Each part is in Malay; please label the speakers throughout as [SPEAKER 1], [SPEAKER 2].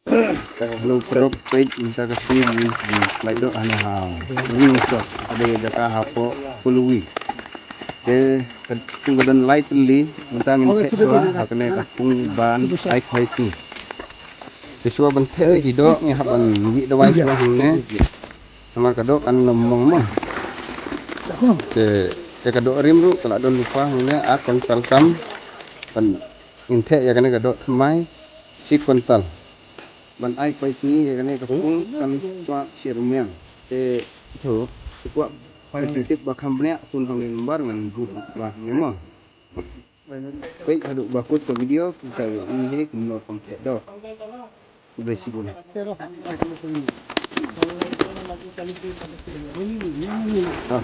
[SPEAKER 1] Kalau perok page bisa kasi di slide do ano ha. Ini so ada jaka hapo pului. Kung gadon light li mentang ke doa hakne kapung ban ai khoi tu. Siswa bante hido ni haban gi do wai so ne. Sama kado kan lemong mah. Ke kado rim ru kalau don lupa ne a kontal kam pan inte ya kane kado mai si kontal. Ban ai khoi si ya kane kapung kan swa sirmeng. Itu kuat positif bakam nya sun hang lembar ngan bu bah memang. Baik haduk bakut ke video kita ini kumno komplit do. Besi guna. Ah.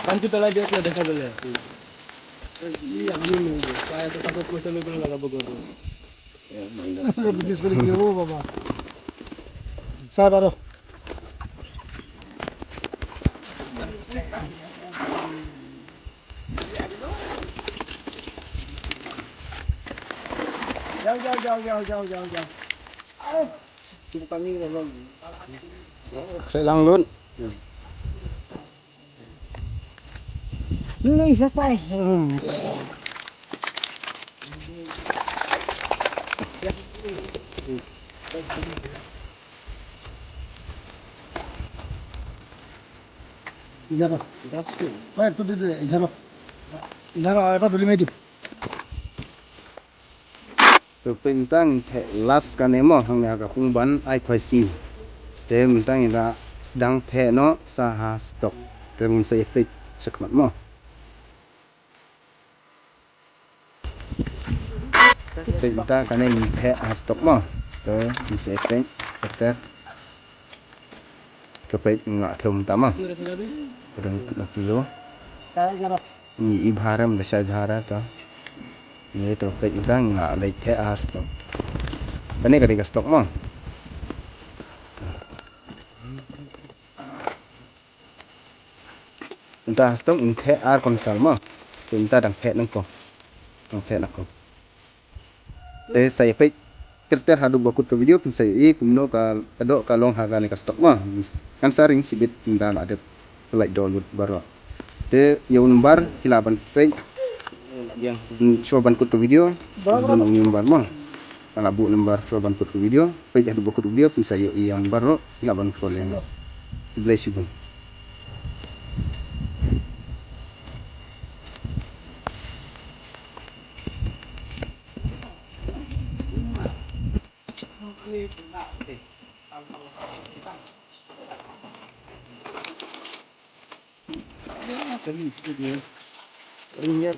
[SPEAKER 2] Bantu telah dia sudah dekat dulu. Iya begini, saya takut musuh itu nggak begitu. Bisnis beli kilo bapa. Saya baru. Jauh. Bukan ini loh.
[SPEAKER 1] Saya lang luôn.
[SPEAKER 3] Ini selesai. Ijaroh. Baik tu dia ijaroh. Ijaroh apa dulu medik.
[SPEAKER 1] Tentang las kanemo hang ya kapung ban ai khoi si. Tentang ida sedang no saha stok. Terun saya page sekmat mo. Tentang kane stok mo. Te saya page keter. Kepait ngak thum tama. Kadang kilo. Ni ibharam desa jara ta. Ini tu page udang ngak lei stok. Kane kali stok mo. Entah stok inte kontal mo. Entah dang nang ko. Dang aku. Saya page terter hadu bakut ke video pun saya kumno ka kadok ka long haga ni ka stok mah kan saring sibit tindan ada like download baru yung lembar hilaban page yang coban kut ke video don lembar mah kalau bu lembar coban kut ke video page hadu bakut video pun saya yang baru hilaban follow bless you. Ini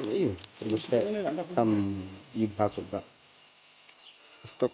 [SPEAKER 1] terus ibak stok.